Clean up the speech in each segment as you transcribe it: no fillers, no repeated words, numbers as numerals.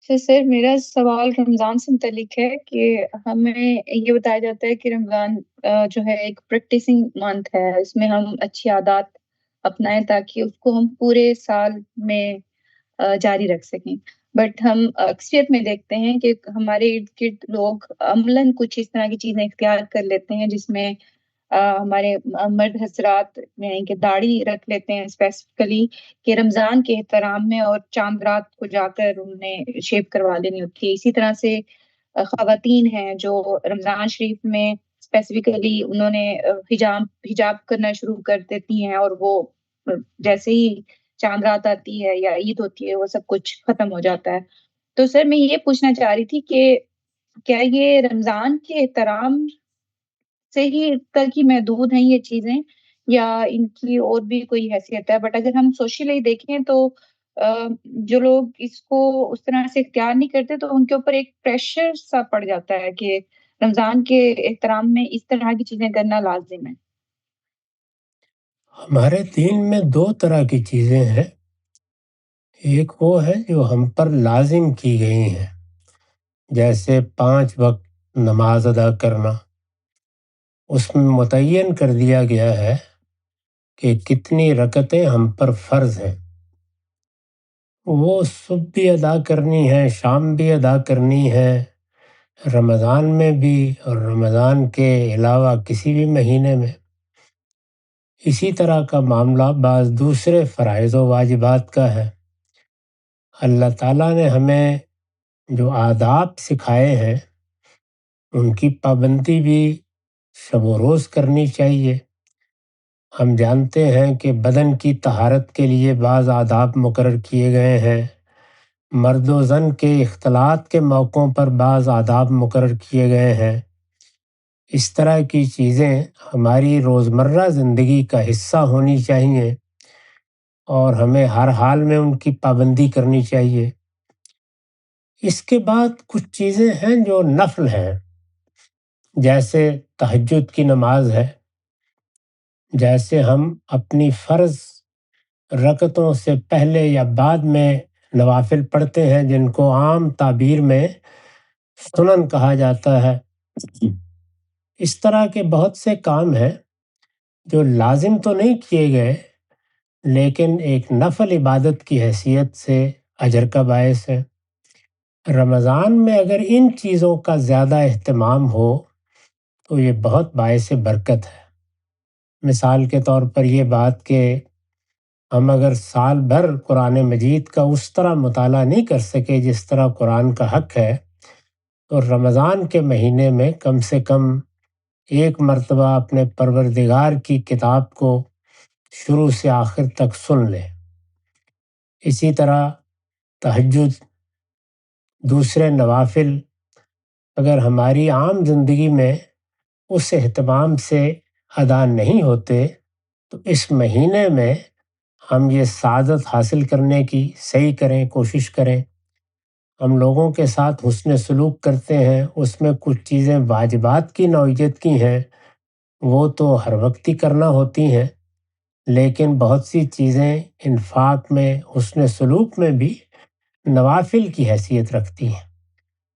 تو سر میرا سوال رمضان سے متعلق ہے کہ ہمیں یہ بتایا جاتا ہے کہ رمضان جو ہے ایک پریکٹسنگ منتھ ہے، اس میں ہم اچھی عادات اپنائیں تاکہ اس کو ہم پورے سال میں جاری رکھ سکیں۔ بٹ ہم اکثریت میں دیکھتے ہیں کہ ہمارے ارد گرد لوگ عملاً کچھ اس طرح کی چیزیں اختیار کر لیتے ہیں جس میں ہمارے مرد حضرات یعنی کہ داڑھی رکھ لیتے ہیں اسپیسیفکلی کہ رمضان کے احترام میں، اور چاند رات کو جا کر انہوں نے شیپ کروا لینی ہوتی ہے۔ اسی طرح سے خواتین ہیں جو رمضان شریف میں اسپیسیفکلی انہوں نے حجاب کرنا شروع کر دیتی ہیں، اور وہ جیسے ہی چاند رات آتی ہے یا عید ہوتی ہے وہ سب کچھ ختم ہو جاتا ہے۔ تو سر میں یہ پوچھنا چاہ رہی تھی کہ کیا یہ رمضان کے احترام سے ہی تک ہی محدود ہیں یہ چیزیں، یا ان کی اور بھی کوئی حیثیت ہے؟ بٹ اگر ہم سوشلی دیکھیں تو جو لوگ اس کو اس طرح سے اختیار نہیں کرتے تو ان کے اوپر ایک پریشر سا پڑ جاتا ہے کہ رمضان کے احترام میں اس طرح کی چیزیں کرنا لازم ہے۔ ہمارے دین میں دو طرح کی چیزیں ہیں۔ ایک وہ ہے جو ہم پر لازم کی گئی ہیں، جیسے 5 وقت نماز ادا کرنا۔ اس میں متعین کر دیا گیا ہے کہ کتنی رکعتیں ہم پر فرض ہیں۔ وہ صبح بھی ادا کرنی ہے، شام بھی ادا کرنی ہے، رمضان میں بھی اور رمضان کے علاوہ کسی بھی مہینے میں۔ اسی طرح کا معاملہ بعض دوسرے فرائض و واجبات کا ہے۔ اللہ تعالیٰ نے ہمیں جو آداب سکھائے ہیں ان کی پابندی بھی شب و روز کرنی چاہیے۔ ہم جانتے ہیں کہ بدن کی طہارت کے لیے بعض آداب مقرر کیے گئے ہیں، مرد و زن کے اختلاط کے موقعوں پر بعض آداب مقرر کیے گئے ہیں۔ اس طرح کی چیزیں ہماری روزمرہ زندگی کا حصہ ہونی چاہیے اور ہمیں ہر حال میں ان کی پابندی کرنی چاہیے۔ اس کے بعد کچھ چیزیں ہیں جو نفل ہیں، جیسے تہجد کی نماز ہے، جیسے ہم اپنی فرض رکعتوں سے پہلے یا بعد میں نوافل پڑھتے ہیں جن کو عام تعبیر میں سنن کہا جاتا ہے۔ اس طرح کے بہت سے کام ہیں جو لازم تو نہیں کیے گئے لیکن ایک نفل عبادت کی حیثیت سے اجر کا باعث ہے۔ رمضان میں اگر ان چیزوں کا زیادہ اہتمام ہو تو یہ بہت باعث برکت ہے۔ مثال کے طور پر یہ بات کہ ہم اگر سال بھر قرآن مجید کا اس طرح مطالعہ نہیں کر سکے جس طرح قرآن کا حق ہے، تو رمضان کے مہینے میں کم سے کم ایک مرتبہ اپنے پروردگار کی کتاب کو شروع سے آخر تک سن لیں۔ اسی طرح تہجد، دوسرے نوافل اگر ہماری عام زندگی میں اس اہتمام سے ادا نہیں ہوتے تو اس مہینے میں ہم یہ سعادت حاصل کرنے کی کوشش کریں۔ ہم لوگوں کے ساتھ حسن سلوک کرتے ہیں، اس میں کچھ چیزیں واجبات کی نوعیت کی ہیں، وہ تو ہر وقت ہی کرنا ہوتی ہیں، لیکن بہت سی چیزیں انفاق میں، حسن سلوک میں بھی نوافل کی حیثیت رکھتی ہیں۔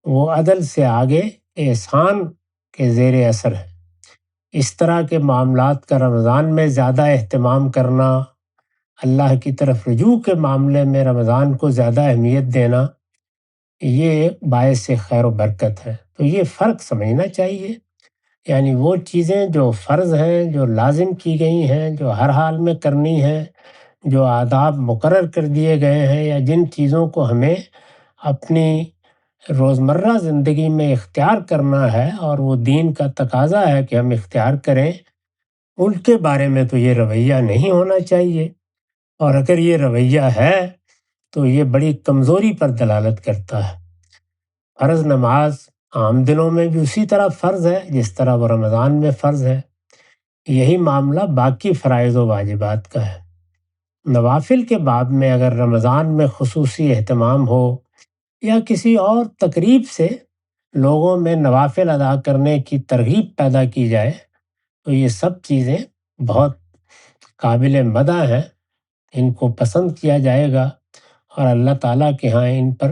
وہ عدل سے آگے احسان کے زیر اثر ہے۔ اس طرح کے معاملات کا رمضان میں زیادہ اہتمام کرنا، اللہ کی طرف رجوع کے معاملے میں رمضان کو زیادہ اہمیت دینا، یہ باعث خیر و برکت ہے۔ تو یہ فرق سمجھنا چاہیے، یعنی وہ چیزیں جو فرض ہیں، جو لازم کی گئی ہیں، جو ہر حال میں کرنی ہیں، جو آداب مقرر کر دیے گئے ہیں، یا جن چیزوں کو ہمیں اپنی روزمرہ زندگی میں اختیار کرنا ہے اور وہ دین کا تقاضا ہے کہ ہم اختیار کریں، ان کے بارے میں تو یہ رویہ نہیں ہونا چاہیے۔ اور اگر یہ رویہ ہے تو یہ بڑی کمزوری پر دلالت کرتا ہے۔ فرض نماز عام دنوں میں بھی اسی طرح فرض ہے جس طرح وہ رمضان میں فرض ہے۔ یہی معاملہ باقی فرائض و واجبات کا ہے۔ نوافل کے باب میں اگر رمضان میں خصوصی اہتمام ہو یا کسی اور تقریب سے لوگوں میں نوافل ادا کرنے کی ترغیب پیدا کی جائے تو یہ سب چیزیں بہت قابل مدح ہیں، ان کو پسند کیا جائے گا اور اللہ تعالیٰ کے ہاں ان پر